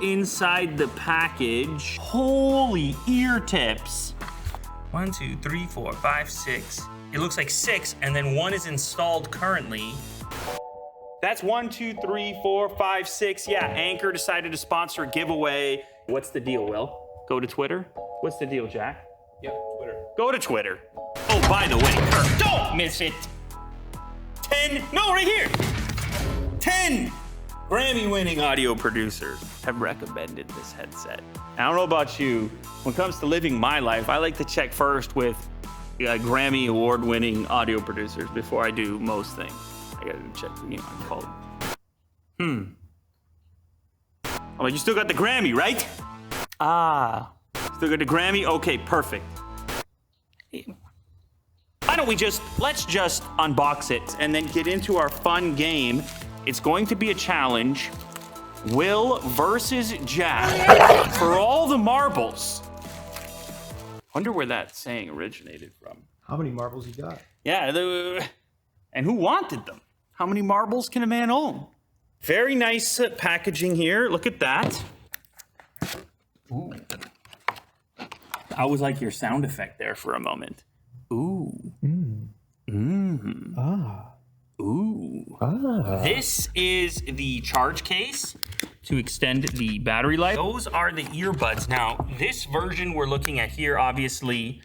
inside the package. Holy ear tips. 1, 2, 3, 4, 5, 6. It looks like 6, and then 1 is installed currently. That's 1, 2, 3, 4, 5, 6. Yeah, Anchor decided to sponsor a giveaway. What's the deal, Will? Go to Twitter? What's the deal, Jack? Yep, Twitter. Go to Twitter. Oh, by the way, Kirk, don't miss it. 10, no, right here. 10 Grammy-winning audio producers have recommended this headset. I don't know about you. When it comes to living my life, I like to check first with Grammy award-winning audio producers before I do most things. I gotta check, I'm called. I'm like, you still got the Grammy, right? Ah, still got the Grammy? Okay, perfect. Why don't let's just unbox it and then get into our fun game. It's going to be a challenge. Will versus Jack for all the marbles. Wonder where that saying originated from. How many marbles you got? Yeah, and who wanted them? How many marbles can a man own? Very nice packaging here. Look at that. Ooh. I was like your sound effect there for a moment. Ooh. Ooh. This is the charge case to extend the battery life. Those are the earbuds. Now, this version we're looking at here, obviously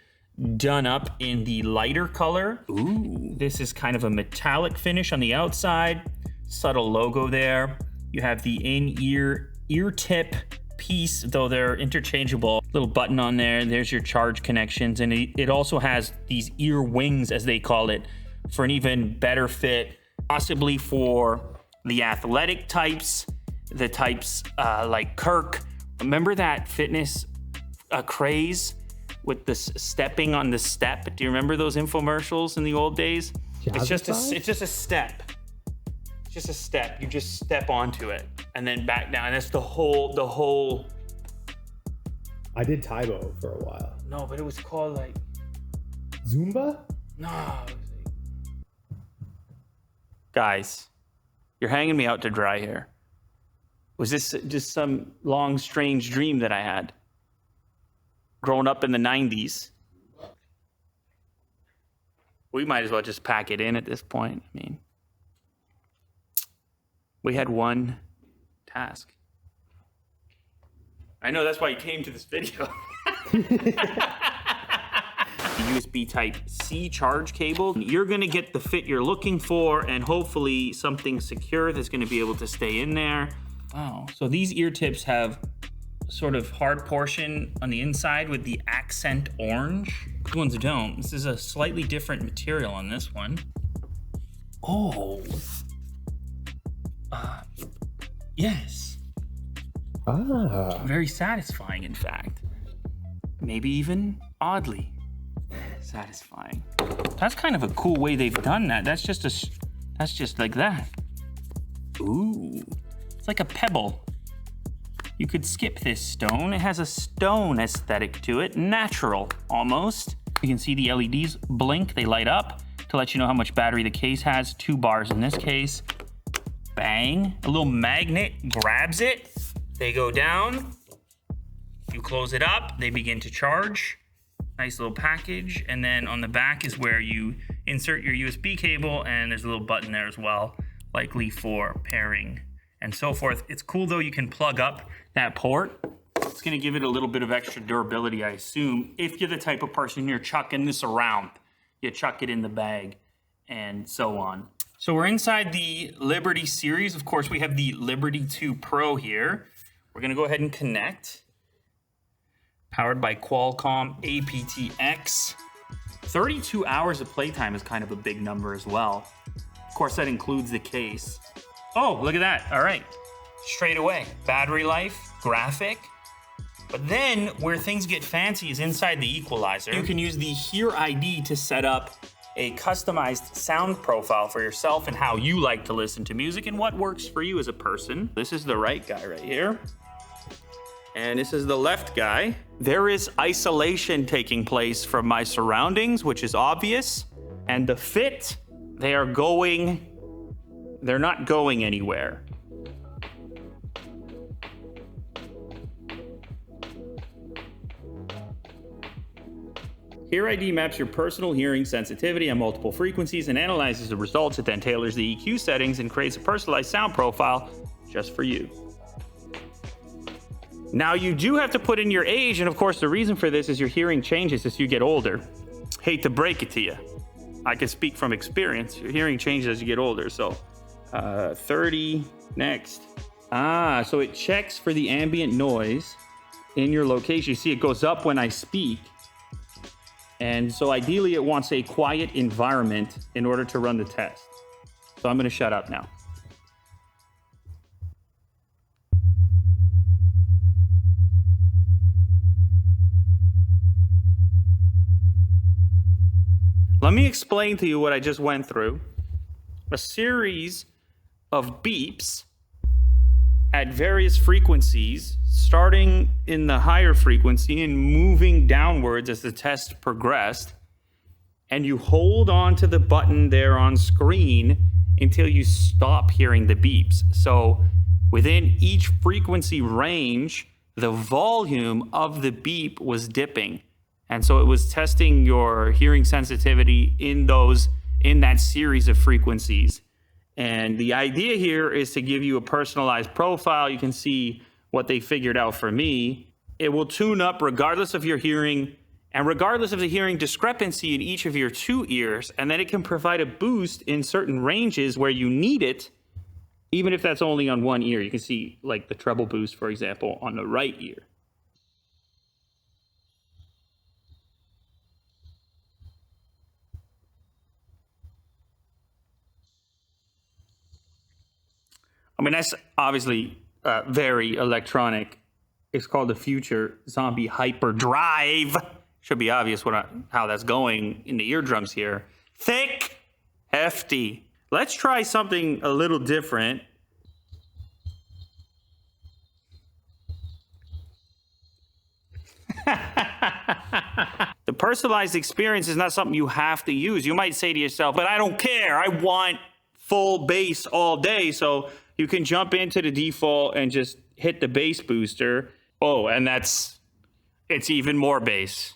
done up in the lighter color. Ooh. This is kind of a metallic finish on the outside. Subtle logo there. You have the in-ear ear tip piece, though they're interchangeable. Little button on there. There's your charge connections. And it also has these ear wings, as they call it, for an even better fit, possibly for the athletic types, the types like Kirk. Remember that fitness craze with the stepping on the step? Do you remember those infomercials in the old days? It's just a step. It's just a step. You just step onto it and then back down. That's the whole. I did Taibo for a while. No, but it was called like Zumba? No. Guys, you're hanging me out to dry here. Was this just some long, strange dream that I had? Growing up in the 90s. We might as well just pack it in at this point. I mean, we had one task. I know that's why you came to this video. USB Type-C charge cable. You're gonna get the fit you're looking for and hopefully something secure that's gonna be able to stay in there. Wow, so these ear tips have sort of hard portion on the inside with the accent orange. These ones don't. This is a slightly different material on this one. Oh. Yes. Very satisfying, in fact. Maybe even oddly satisfying. That's kind of a cool way they've done that. That's just like that. Ooh, it's like a pebble. You could skip this stone. It has a stone aesthetic to it, natural almost. You can see the LEDs blink, they light up to let you know how much battery the case has. 2 bars in this case. Bang, a little magnet grabs it. They go down, you close it up, they begin to charge. Nice little package. And then on the back is where you insert your USB cable, and there's a little button there as well, likely for pairing and so forth. It's cool though, you can plug up that port. It's gonna give it a little bit of extra durability, I assume. If you're the type of person you're chucking this around, you chuck it in the bag and so on. So we're inside the Liberty series. Of course, we have the Liberty 2 Pro here. We're gonna go ahead and connect. Powered by Qualcomm aptX. 32 hours of playtime is kind of a big number as well. Of course, that includes the case. Oh, look at that. All right. Straight away. Battery life, graphic. But then where things get fancy is inside the equalizer. You can use the Hear ID to set up a customized sound profile for yourself and how you like to listen to music and what works for you as a person. This is the right guy right here. And this is the left guy. There is isolation taking place from my surroundings, which is obvious. And the fit, they're not going anywhere. Hear ID maps your personal hearing sensitivity on multiple frequencies and analyzes the results. It then tailors the EQ settings and creates a personalized sound profile just for you. Now, you do have to put in your age, and of course, the reason for this is your hearing changes as you get older. Hate to break it to you. I can speak from experience. Your hearing changes as you get older, so 30, next. So it checks for the ambient noise in your location. You see it goes up when I speak. And so ideally it wants a quiet environment in order to run the test. So I'm going to shut up now. Let me explain to you what I just went through. A series of beeps at various frequencies, starting in the higher frequency and moving downwards as the test progressed. And you hold on to the button there on screen until you stop hearing the beeps. So within each frequency range, the volume of the beep was dipping. And so it was testing your hearing sensitivity in that series of frequencies. And the idea here is to give you a personalized profile. You can see what they figured out for me. It will tune up regardless of your hearing and regardless of the hearing discrepancy in each of your two ears. And then it can provide a boost in certain ranges where you need it, even if that's only on one ear. You can see like the treble boost, for example, on the right ear. I mean, that's obviously very electronic. It's called the Future Zombie Hyperdrive. Should be obvious how that's going in the eardrums here. Thick, hefty. Let's try something a little different. The personalized experience is not something you have to use. You might say to yourself, but I don't care. I want full bass all day. So you can jump into the default and just hit the bass booster. Oh, and it's even more bass.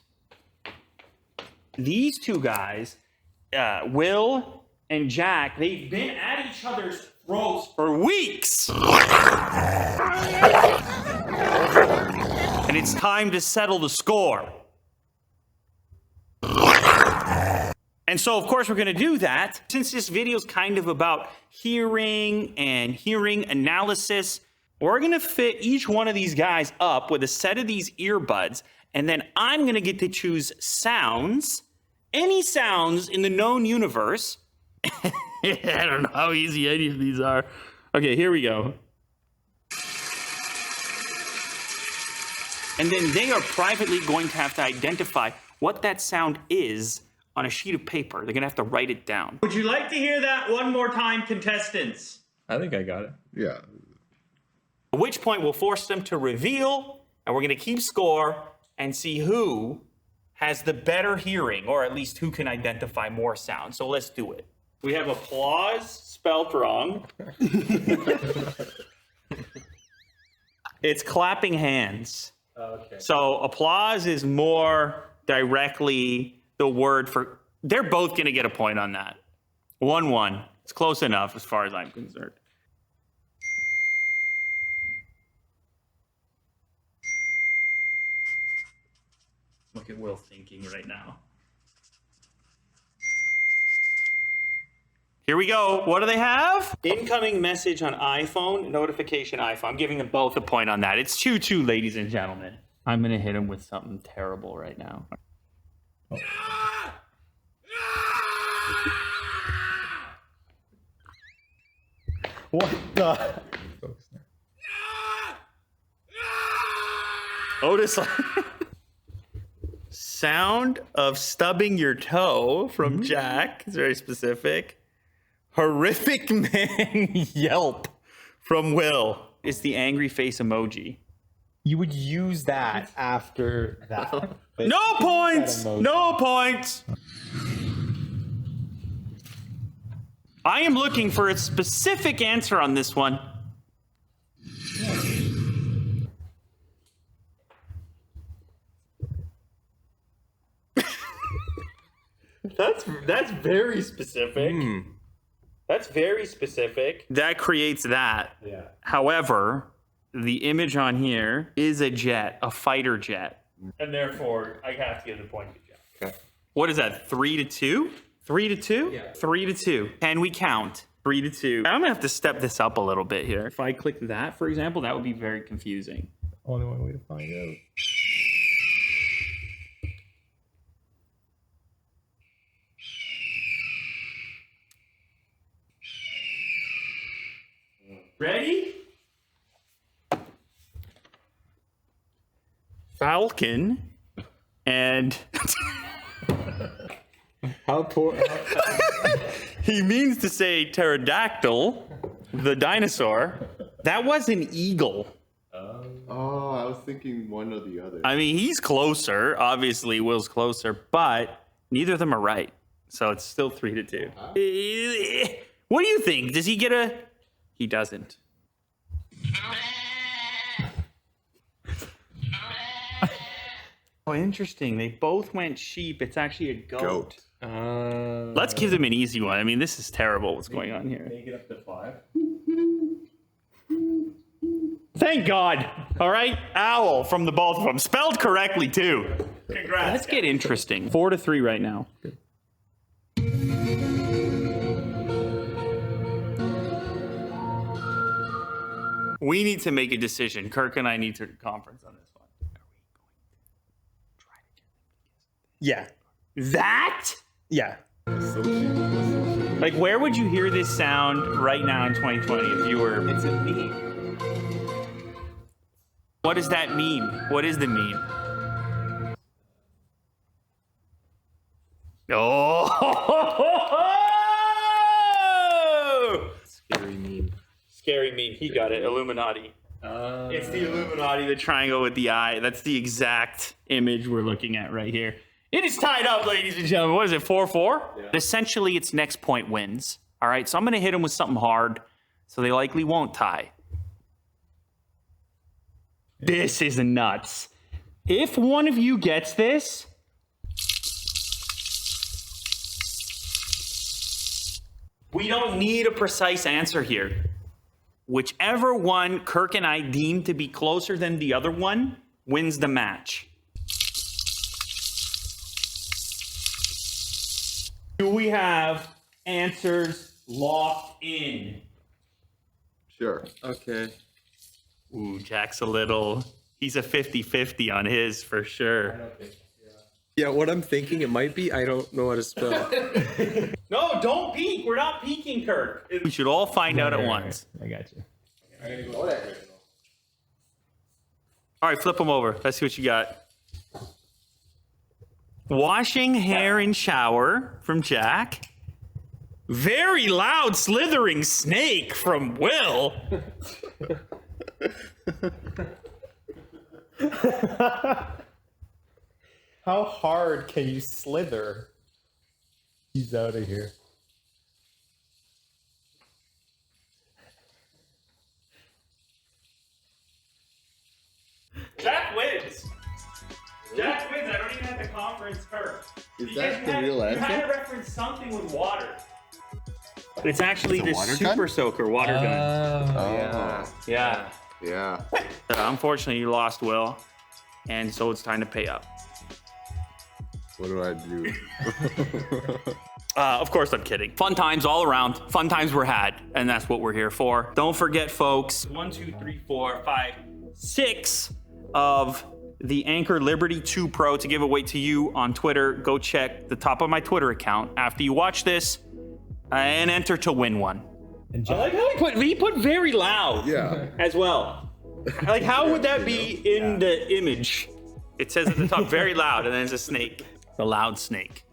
These two guys, Will and Jack, they've been at each other's throats for weeks. And it's time to settle the score. And so, of course, we're going to do that. Since this video is kind of about hearing and hearing analysis, we're going to fit each one of these guys up with a set of these earbuds, and then I'm going to get to choose sounds, any sounds in the known universe. I don't know how easy any of these are. Okay, here we go. And then they are privately going to have to identify what that sound is on a sheet of paper. They're going to have to write it down. Would you like to hear that one more time, contestants? I think I got it. Yeah. At which point we'll force them to reveal, and we're going to keep score and see who has the better hearing, or at least who can identify more sound. So let's do it. We have applause spelled wrong. It's clapping hands. Okay. So applause is more directly the word for... They're both going to get a point on that. 1-1. It's close enough as far as I'm concerned. Look at Will thinking right now. Here we go. What do they have? Incoming message on iPhone, notification iPhone. I'm giving them both a point on that. It's 2-2, ladies and gentlemen. I'm going to hit him with something terrible right now. Oh. What the? Otis. Sound of stubbing your toe from Jack. It's very specific. Horrific man yelp from Will. It's the angry face emoji. You would use that after that. No points! No points! I am looking for a specific answer on this one. That's very specific. That's very specific. That creates that. Yeah. However, the image on here is a jet, a fighter jet. And therefore, I have to give the point to Jack. Okay. What is that, 3-2? 3-2? Yeah. 3-2. Can we count? 3-2. I'm gonna have to step this up a little bit here. If I click that, for example, that would be very confusing. Only one way to find out. Ready? Falcon and How poor? he means to say pterodactyl, the dinosaur. That was an eagle. Oh, I was thinking one or the other. I mean, he's closer. Obviously, Will's closer, but neither of them are right. So it's still 3-2. What do you think? Does he get a... He doesn't. Oh, interesting. They both went sheep. It's actually a goat. Let's give them an easy one. I mean, this is terrible what's going on here. Make it up to 5. Thank God. All right. Owl from the both of them. Spelled correctly, too. Congrats. Let's get interesting. 4-3 right now. We need to make a decision. Kirk and I need to conference on this one. Yeah. That? Yeah. Like, where would you hear this sound right now in 2020 if you were... It's a meme. What does that mean? What is the meme? Oh! Scary meme. Scary meme. He got it. Illuminati. It's the Illuminati, the triangle with the eye. That's the exact image we're looking at right here. It is tied up, ladies and gentlemen. What is it, 4-4? Yeah. Essentially, its next point wins. All right, so I'm going to hit them with something hard, so they likely won't tie. This is nuts. If one of you gets this, we don't need a precise answer here. Whichever one Kirk and I deem to be closer than the other one wins the match. Do we have answers locked in? Sure. Okay. Ooh, Jack's a little... He's a 50-50 on his, for sure. Yeah, what I'm thinking it might be, I don't know how to spell. No, don't peek. We're not peeking, Kirk. We should all find out at once. I got you. All right, flip them over. Let's see what you got. Washing hair in shower from Jack. Very loud slithering snake from Will. How hard can you slither? He's out of here. Jack wins. Jack wins. I don't even have to conference her. Is that the real You had answer? to reference something with water. But it's actually It's a this water super gun? soaker water gun. Oh. Yeah. Yeah. Unfortunately, you lost, Will. And so it's time to pay up. What do I do? Of course, I'm kidding. Fun times all around. Fun times were had, and that's what we're here for. Don't forget, folks, 1, 2, 3, 4, 5, 6 of the Anker Liberty 2 Pro to give away to you on Twitter. Go check the top of my Twitter account after you watch this and enter to win one. And I like how he put very loud Yeah. as well. Like, how would that be in the image? It says at the top, very loud, and then it's a snake. The loud snake.